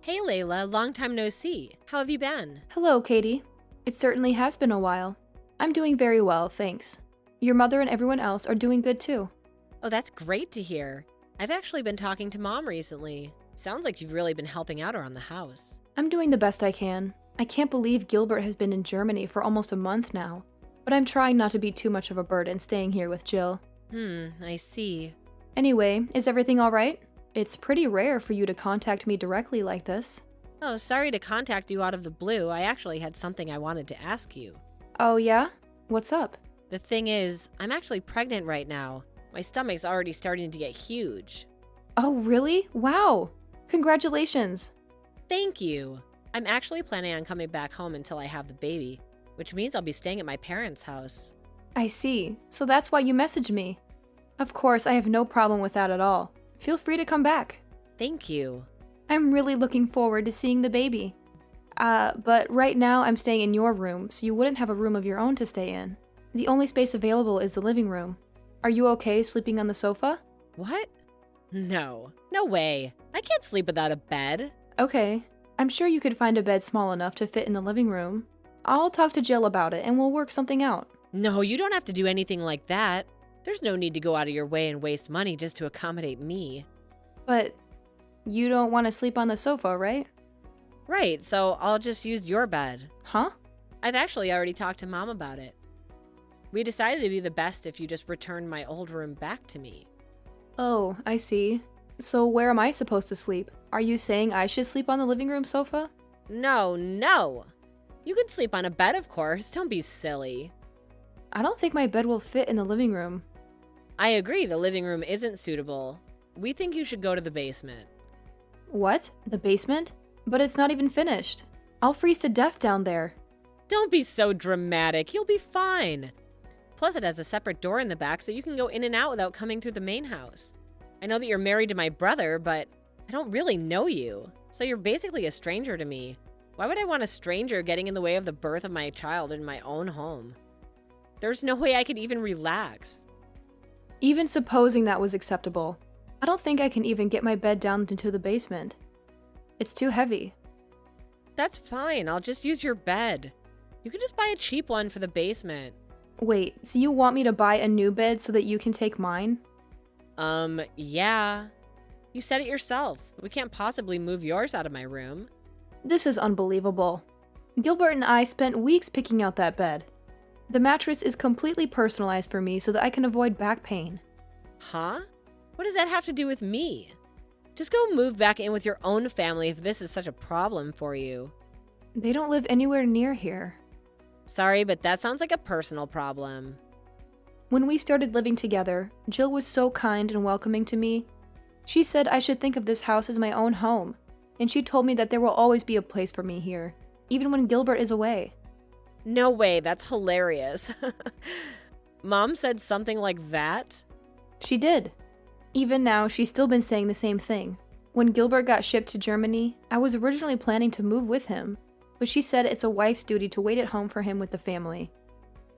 Hey Layla, long time no see. How have you been? Hello, Katie. It certainly has been a while. I'm doing very well, thanks. Your mother and everyone else are doing good too. Oh, that's great to hear. I've actually been talking to Mom recently. Sounds like you've really been helping out around the house. I'm doing the best I can. I can't believe Gilbert has been in Germany for almost a month now, but I'm trying not to be too much of a burden staying here with Jill. I see. Anyway, is everything alright? It's pretty rare for you to contact me directly like this. Oh, sorry to contact you out of the blue. I actually had something I wanted to ask you. Oh yeah? What's up? The thing is, I'm actually pregnant right now. My stomach's already starting to get huge. Oh really? Wow! Congratulations! Thank you. I'm actually planning on coming back home until I have the baby, which means I'll be staying at my parents' house. I see. So that's why you messaged me. Of course, I have no problem with that at all. Feel free to come back. Thank you. I'm really looking forward to seeing the baby. But right now I'm staying in your room, so you wouldn't have a room of your own to stay in. The only space available is the living room. Are you okay sleeping on the sofa? What? No way. I can't sleep without a bed. Okay. I'm sure you could find a bed small enough to fit in the living room. I'll talk to Jill about it and we'll work something out. No, you don't have to do anything like that. There's no need to go out of your way and waste money just to accommodate me. But you don't want to sleep on the sofa, right? Right, so I'll just use your bed. Huh? I've actually already talked to Mom about it. We decided it'd be the best if you just returned my old room back to me. Oh, I see. So where am I supposed to sleep? Are you saying I should sleep on the living room sofa? No. You can sleep on a bed, of course. Don't be silly. I don't think my bed will fit in the living room. I agree, the living room isn't suitable. We think you should go to the basement. What? The basement? But it's not even finished. I'll freeze to death down there. Don't be so dramatic. You'll be fine. Plus, it has a separate door in the back so you can go in and out without coming through the main house. I know that you're married to my brother, but I don't really know you. So you're basically a stranger to me. Why would I want a stranger getting in the way of the birth of my child in my own home? There's no way I could even relax. Even supposing that was acceptable, I don't think I can even get my bed down into the basement. It's too heavy. That's fine. I'll just use your bed. You could just buy a cheap one for the basement. Wait, so you want me to buy a new bed so that you can take mine? Yeah. You said it yourself. We can't possibly move yours out of my room. This is unbelievable. Gilbert and I spent weeks picking out that bed. The mattress is completely personalized for me so that I can avoid back pain. Huh? What does that have to do with me? Just go move back in with your own family if this is such a problem for you. They don't live anywhere near here. Sorry, but that sounds like a personal problem. When we started living together, Jill was so kind and welcoming to me. She said I should think of this house as my own home, and she told me that there will always be a place for me here, even when Gilbert is away. No way, that's hilarious. Mom said something like that? She did. Even now, she's still been saying the same thing. When Gilbert got shipped to Germany, I was originally planning to move with him, but she said it's a wife's duty to wait at home for him with the family.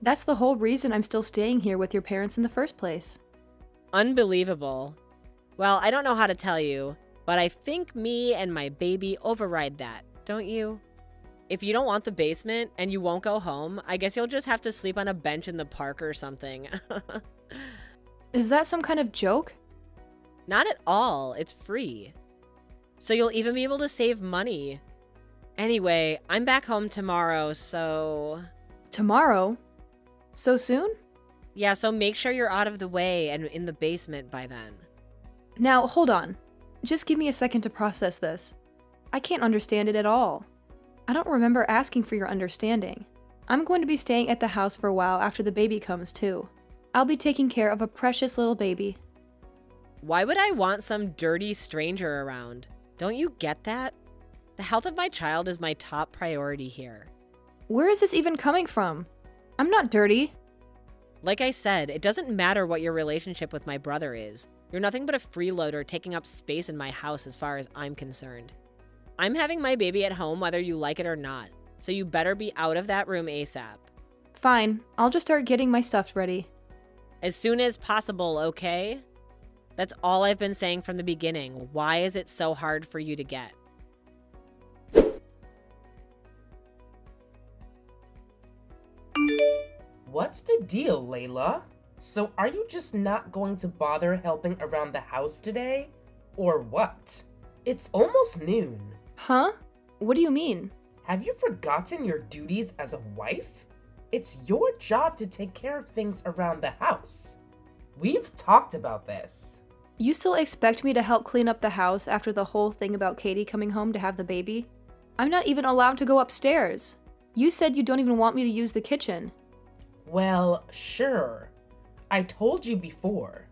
That's the whole reason I'm still staying here with your parents in the first place. Unbelievable. Well, I don't know how to tell you, but I think me and my baby override that, don't you? If you don't want the basement and you won't go home, I guess you'll just have to sleep on a bench in the park or something. Is that some kind of joke? Not at all. It's free. So you'll even be able to save money. Anyway, I'm back home tomorrow, so... Tomorrow? So soon? Yeah, so make sure you're out of the way and in the basement by then. Now, hold on. Just give me a second to process this. I can't understand it at all. I don't remember asking for your understanding. I'm going to be staying at the house for a while after the baby comes, too. I'll be taking care of a precious little baby. Why would I want some dirty stranger around? Don't you get that? The health of my child is my top priority here. Where is this even coming from? I'm not dirty. Like I said, it doesn't matter what your relationship with my brother is. You're nothing but a freeloader taking up space in my house as far as I'm concerned. I'm having my baby at home whether you like it or not, so you better be out of that room ASAP. Fine, I'll just start getting my stuff ready. As soon as possible, okay? That's all I've been saying from the beginning. Why is it so hard for you to get? What's the deal, Layla? So are you just not going to bother helping around the house today? Or what? It's almost noon. Huh? What do you mean? Have you forgotten your duties as a wife? It's your job to take care of things around the house. We've talked about this. You still expect me to help clean up the house after the whole thing about Katie coming home to have the baby? I'm not even allowed to go upstairs. You said you don't even want me to use the kitchen. Well, sure. I told you before.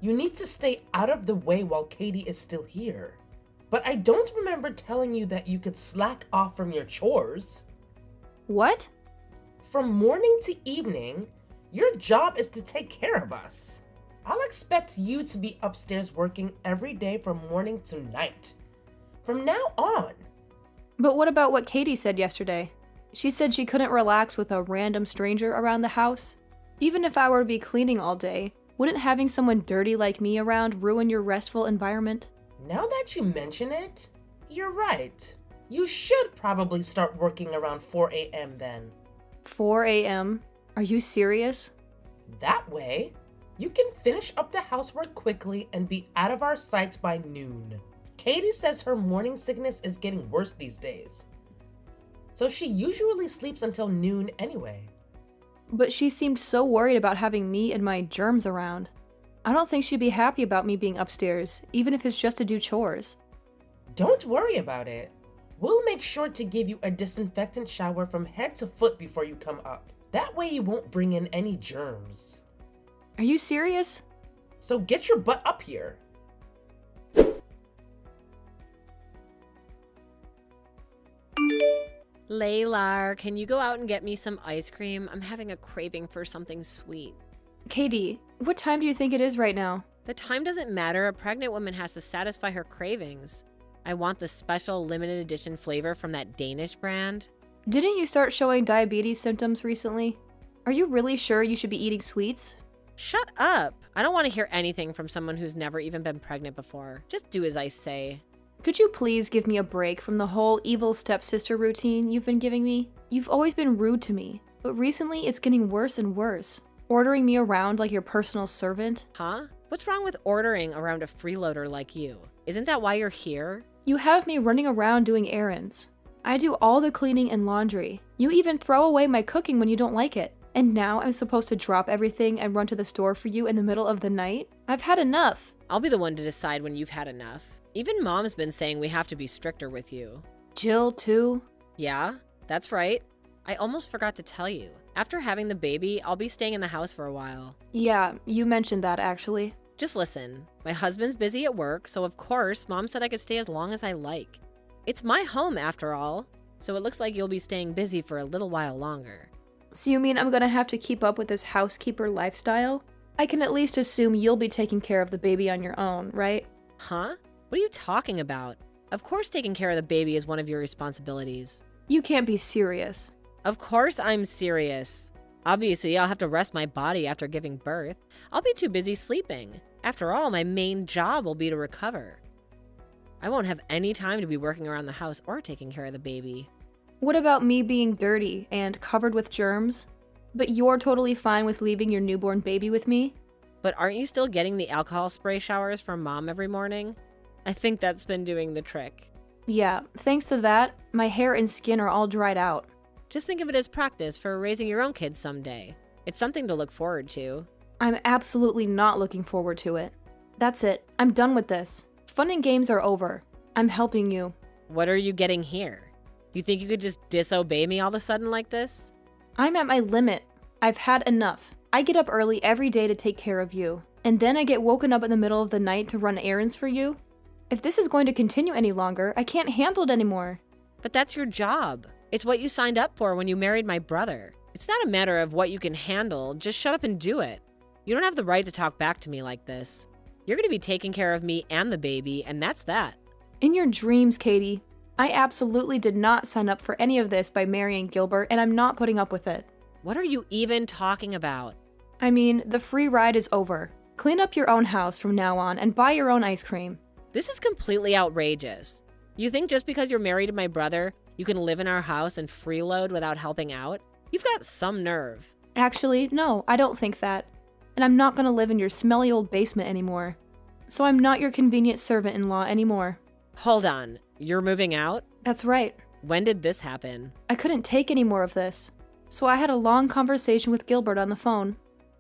You need to stay out of the way while Katie is still here. But I don't remember telling you that you could slack off from your chores. What? From morning to evening, your job is to take care of us. I'll expect you to be upstairs working every day from morning to night. From now on. But what about what Katie said yesterday? She said she couldn't relax with a random stranger around the house. Even if I were to be cleaning all day, wouldn't having someone dirty like me around ruin your restful environment? Now that you mention it, you're right. You should probably start working around 4 a.m. then. 4 a.m.? Are you serious? That way, you can finish up the housework quickly and be out of our sight by noon. Katie says her morning sickness is getting worse these days. So she usually sleeps until noon anyway. But she seemed so worried about having me and my germs around. I don't think she'd be happy about me being upstairs, even if it's just to do chores. Don't worry about it. We'll make sure to give you a disinfectant shower from head to foot before you come up. That way you won't bring in any germs. Are you serious? So get your butt up here. Layla, can you go out and get me some ice cream? I'm having a craving for something sweet. Katie, what time do you think it is right now? The time doesn't matter. A pregnant woman has to satisfy her cravings. I want the special limited edition flavor from that Danish brand. Didn't you start showing diabetes symptoms recently? Are you really sure you should be eating sweets? Shut up. I don't want to hear anything from someone who's never even been pregnant before. Just do as I say. Could you please give me a break from the whole evil stepsister routine you've been giving me? You've always been rude to me, but recently it's getting worse and worse. Ordering me around like your personal servant? Huh? What's wrong with ordering around a freeloader like you? Isn't that why you're here? You have me running around doing errands. I do all the cleaning and laundry. You even throw away my cooking when you don't like it. And now I'm supposed to drop everything and run to the store for you in the middle of the night? I've had enough. I'll be the one to decide when you've had enough. Even Mom's been saying we have to be stricter with you. Jill, too? Yeah, that's right. I almost forgot to tell you. After having the baby, I'll be staying in the house for a while. Yeah, you mentioned that actually. Just listen. My husband's busy at work, so of course, Mom said I could stay as long as I like. It's my home after all, so it looks like you'll be staying busy for a little while longer. So you mean I'm gonna have to keep up with this housekeeper lifestyle? I can at least assume you'll be taking care of the baby on your own, right? Huh? What are you talking about? Of course taking care of the baby is one of your responsibilities. You can't be serious. Of course I'm serious. Obviously, I'll have to rest my body after giving birth. I'll be too busy sleeping. After all, my main job will be to recover. I won't have any time to be working around the house or taking care of the baby. What about me being dirty and covered with germs? But you're totally fine with leaving your newborn baby with me? But aren't you still getting the alcohol spray showers from Mom every morning? I think that's been doing the trick. Yeah, thanks to that, my hair and skin are all dried out. Just think of it as practice for raising your own kids someday. It's something to look forward to. I'm absolutely not looking forward to it. That's it. I'm done with this. Fun and games are over. I'm helping you. What are you getting here? You think you could just disobey me all of a sudden like this? I'm at my limit. I've had enough. I get up early every day to take care of you, and then I get woken up in the middle of the night to run errands for you? If this is going to continue any longer, I can't handle it anymore. But that's your job. It's what you signed up for when you married my brother. It's not a matter of what you can handle, just shut up and do it. You don't have the right to talk back to me like this. You're going to be taking care of me and the baby, and that's that. In your dreams, Katie. I absolutely did not sign up for any of this by marrying Gilbert, and I'm not putting up with it. What are you even talking about? I mean, the free ride is over. Clean up your own house from now on and buy your own ice cream. This is completely outrageous. You think just because you're married to my brother, you can live in our house and freeload without helping out? You've got some nerve. Actually, no, I don't think that. And I'm not gonna live in your smelly old basement anymore. So I'm not your convenient servant-in-law anymore. Hold on. You're moving out? That's right. When did this happen? I couldn't take any more of this. So I had a long conversation with Gilbert on the phone.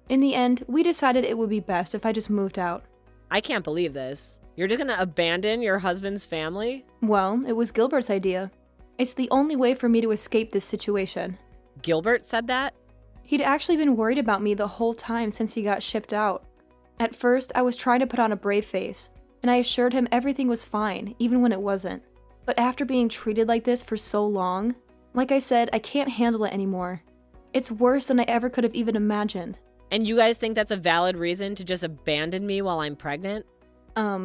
In the end, we decided it would be best if I just moved out. I can't believe this. You're just gonna abandon your husband's family? Well, it was Gilbert's idea. It's the only way for me to escape this situation. Gilbert said that? He'd actually been worried about me the whole time since he got shipped out. At first, I was trying to put on a brave face, and I assured him everything was fine, even when it wasn't. But after being treated like this for so long, like I said, I can't handle it anymore. It's worse than I ever could have even imagined. And you guys think that's a valid reason to just abandon me while I'm pregnant?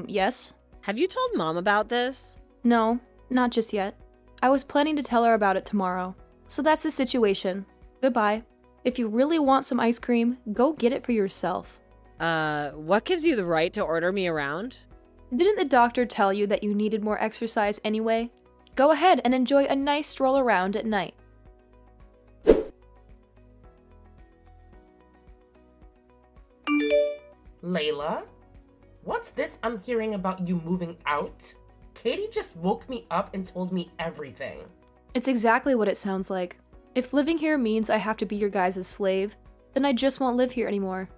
Yes? Have you told Mom about this? No, not just yet. I was planning to tell her about it tomorrow. So that's the situation. Goodbye. If you really want some ice cream, go get it for yourself. What gives you the right to order me around? Didn't the doctor tell you that you needed more exercise anyway? Go ahead and enjoy a nice stroll around at night. Layla? What's this I'm hearing about you moving out? Katie just woke me up and told me everything. It's exactly what it sounds like. If living here means I have to be your guys' slave, then I just won't live here anymore.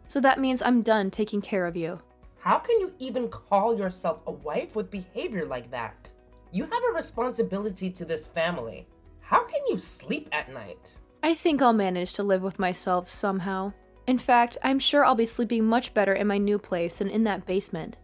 So that means I'm done taking care of you. How can you even call yourself a wife with behavior like that? You have a responsibility to this family. How can you sleep at night? I think I'll manage to live with myself somehow. In fact, I'm sure I'll be sleeping much better in my new place than in that basement.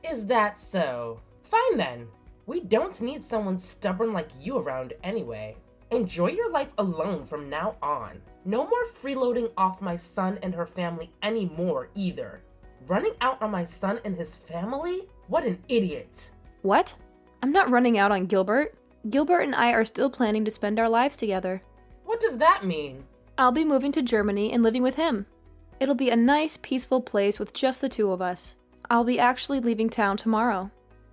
Is that so? Fine then. We don't need someone stubborn like you around anyway. Enjoy your life alone from now on. No more freeloading off my son and her family anymore either. Running out on my son and his family? What an idiot. What? I'm not running out on Gilbert. Gilbert and I are still planning to spend our lives together. What does that mean? I'll be moving to Germany and living with him. It'll be a nice, peaceful place with just the two of us. I'll be actually leaving town tomorrow.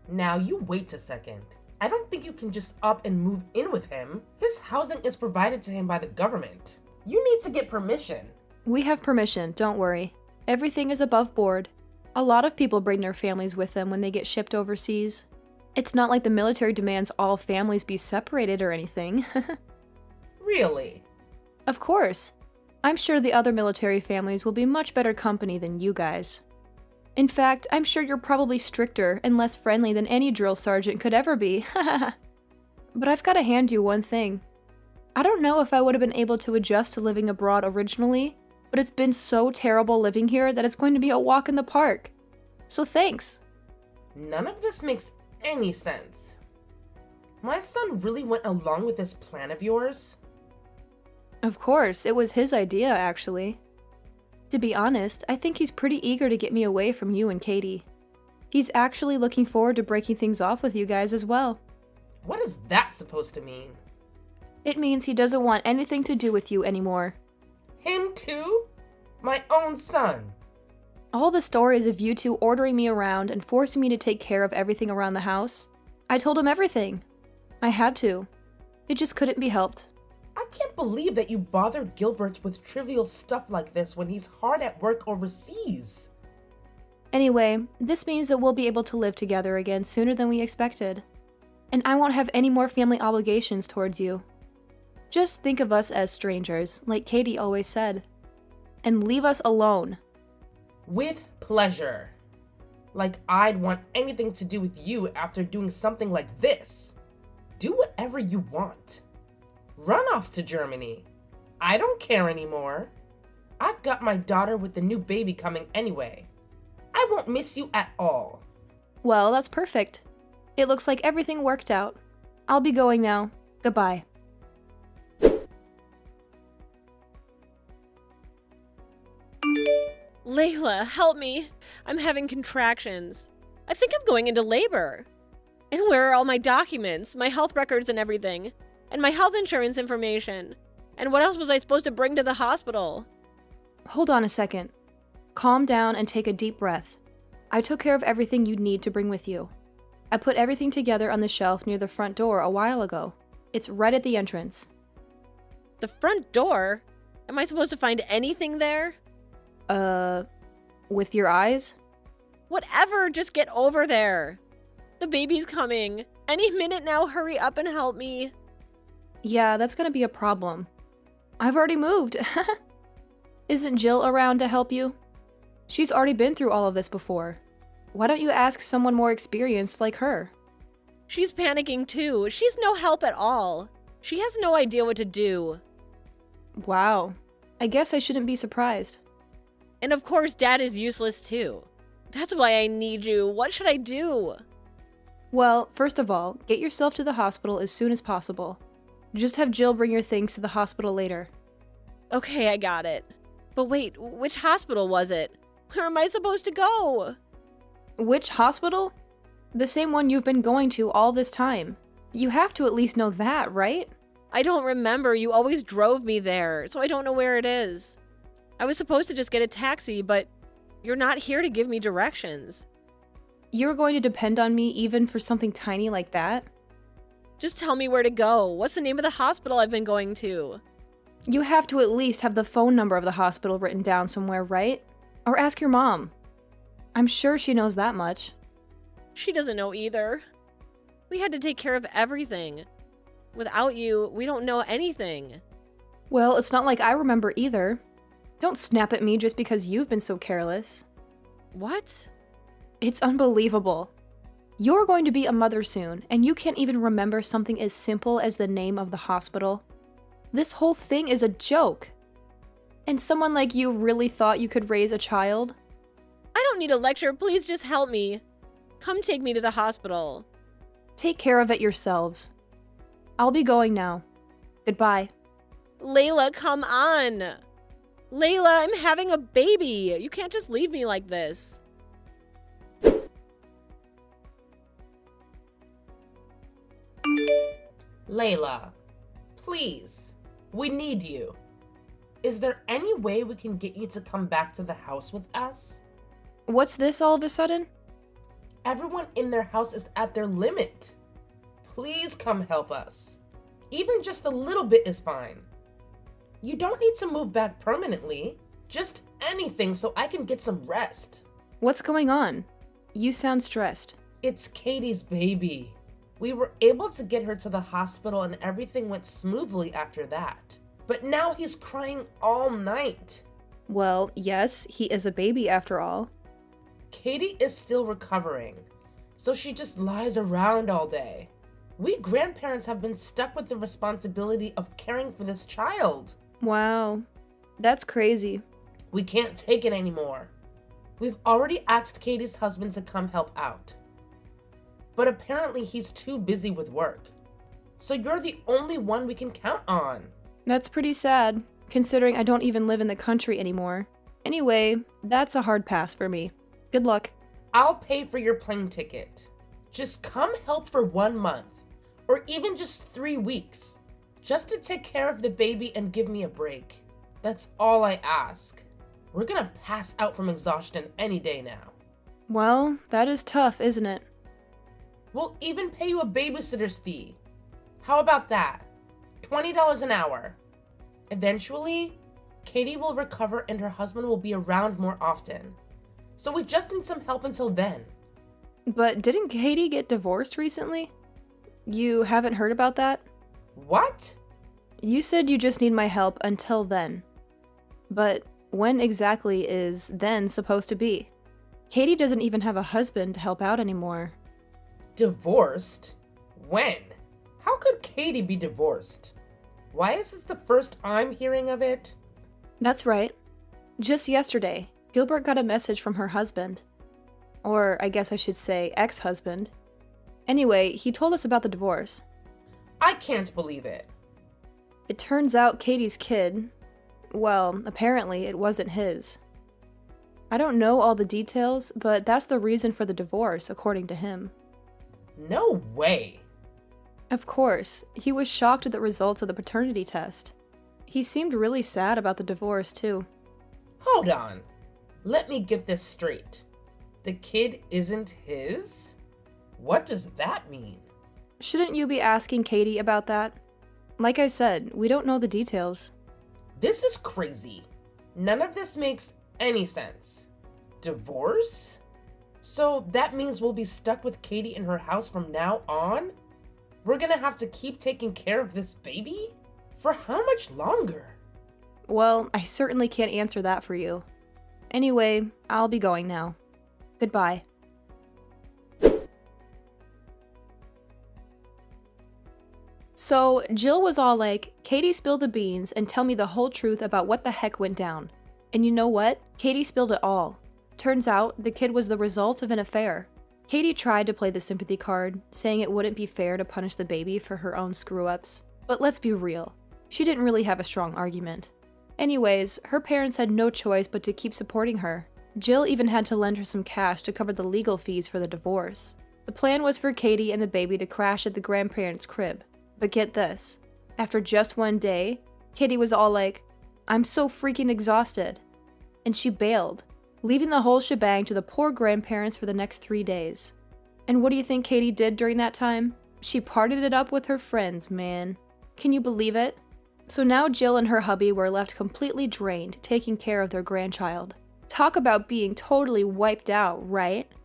Now you wait a second. I don't think you can just up and move in with him. His housing is provided to him by the government. You need to get permission. We have permission, don't worry. Everything is above board. A lot of people bring their families with them when they get shipped overseas. It's not like the military demands all families be separated or anything. Really? Of course. I'm sure the other military families will be much better company than you guys. In fact, I'm sure you're probably stricter and less friendly than any drill sergeant could ever be. But I've got to hand you one thing. I don't know if I would have been able to adjust to living abroad originally, but it's been so terrible living here that it's going to be a walk in the park. So thanks. None of this makes any sense. My son really went along with this plan of yours? Of course, it was his idea, actually. To be honest, I think he's pretty eager to get me away from you and Katie. He's actually looking forward to breaking things off with you guys as well. What is that supposed to mean? It means he doesn't want anything to do with you anymore. Him too? My own son. All the stories of you two ordering me around and forcing me to take care of everything around the house, I told him everything. I had to. It just couldn't be helped. I can't believe that you bothered Gilbert with trivial stuff like this when he's hard at work overseas. Anyway, this means that we'll be able to live together again sooner than we expected. And I won't have any more family obligations towards you. Just think of us as strangers, like Katie always said. And leave us alone. With pleasure. Like I'd want anything to do with you after doing something like this. Do whatever you want. Run off to Germany. I don't care anymore. I've got my daughter with the new baby coming anyway. I won't miss you at all. Well, that's perfect. It looks like everything worked out. I'll be going now. Goodbye. Layla, help me. I'm having contractions. I think I'm going into labor. And where are all my documents, my health records and everything? And my health insurance information? And what else was I supposed to bring to the hospital? Hold on a second. Calm down and take a deep breath. I took care of everything you'd need to bring with you. I put everything together on the shelf near the front door a while ago. It's right at the entrance. The front door? Am I supposed to find anything there? With your eyes? Whatever, just get over there. The baby's coming. Any minute now, hurry up and help me. Yeah, that's gonna be a problem. I've already moved. Isn't Jill around to help you? She's already been through all of this before. Why don't you ask someone more experienced like her? She's panicking too. She's no help at all. She has no idea what to do. Wow. I guess I shouldn't be surprised. And of course, Dad is useless too. That's why I need you. What should I do? Well, first of all, get yourself to the hospital as soon as possible. Just have Jill bring your things to the hospital later. Okay, I got it. But wait, which hospital was it? Where am I supposed to go? Which hospital? The same one you've been going to all this time. You have to at least know that, right? I don't remember. You always drove me there, so I don't know where it is. I was supposed to just get a taxi, but you're not here to give me directions. You're going to depend on me even for something tiny like that? Just tell me where to go. What's the name of the hospital I've been going to? You have to at least have the phone number of the hospital written down somewhere, right? Or ask your mom. I'm sure she knows that much. She doesn't know either. We had to take care of everything. Without you, we don't know anything. Well, it's not like I remember either. Don't snap at me just because you've been so careless. What? It's unbelievable. You're going to be a mother soon, and you can't even remember something as simple as the name of the hospital. This whole thing is a joke. And someone like you really thought you could raise a child? I don't need a lecture. Please just help me. Come take me to the hospital. Take care of it yourselves. I'll be going now. Goodbye. Layla, come on. Layla, I'm having a baby. You can't just leave me like this. Layla, please, we need you. Is there any way we can get you to come back to the house with us? What's this all of a sudden? Everyone in their house is at their limit. Please come help us. Even just a little bit is fine. You don't need to move back permanently. Just anything so I can get some rest. What's going on? You sound stressed. It's Katie's baby. We were able to get her to the hospital and everything went smoothly after that. But now he's crying all night. Well, yes, he is a baby after all. Katie is still recovering, so she just lies around all day. We grandparents have been stuck with the responsibility of caring for this child. Wow, that's crazy. We can't take it anymore. We've already asked Katie's husband to come help out. But apparently he's too busy with work. So you're the only one we can count on. That's pretty sad, considering I don't even live in the country anymore. Anyway, that's a hard pass for me. Good luck. I'll pay for your plane ticket. Just come help for 1 month, or even just 3 weeks, just to take care of the baby and give me a break. That's all I ask. We're gonna pass out from exhaustion any day now. Well, that is tough, isn't it? We'll even pay you a babysitter's fee. How about that? $20 an hour. Eventually, Katie will recover and her husband will be around more often. So we just need some help until then. But didn't Katie get divorced recently? You haven't heard about that? What? You said you just need my help until then. But when exactly is then supposed to be? Katie doesn't even have a husband to help out anymore. Divorced? When? How could Katie be divorced? Why is this the first I'm hearing of it? That's right. Just yesterday, Gilbert got a message from her husband. Or I guess I should say ex-husband. Anyway, he told us about the divorce. I can't believe it. It turns out Katie's kid, well, apparently it wasn't his. I don't know all the details, but that's the reason for the divorce, according to him. No way. Of course, he was shocked at the results of the paternity test. He seemed really sad about the divorce, too. Hold on. Let me get this straight. The kid isn't his? What does that mean? Shouldn't you be asking Katie about that? Like I said, we don't know the details. This is crazy. None of this makes any sense. Divorce? So that means we'll be stuck with Katie in her house from now on? We're gonna have to keep taking care of this baby? For how much longer? Well, I certainly can't answer that for you. Anyway, I'll be going now. Goodbye. So, Jill was all like, Katie spilled the beans and tell me the whole truth about what the heck went down. And you know what? Katie spilled it all. Turns out, the kid was the result of an affair. Katie tried to play the sympathy card, saying it wouldn't be fair to punish the baby for her own screw-ups. But let's be real, she didn't really have a strong argument. Anyways, her parents had no choice but to keep supporting her. Jill even had to lend her some cash to cover the legal fees for the divorce. The plan was for Katie and the baby to crash at the grandparents' crib. But get this, after just one day, Katie was all like, I'm so freaking exhausted. And she bailed, leaving the whole shebang to the poor grandparents for the next 3 days. And what do you think Katie did during that time? She partied it up with her friends, man. Can you believe it? So now Jill and her hubby were left completely drained, taking care of their grandchild. Talk about being totally wiped out, right?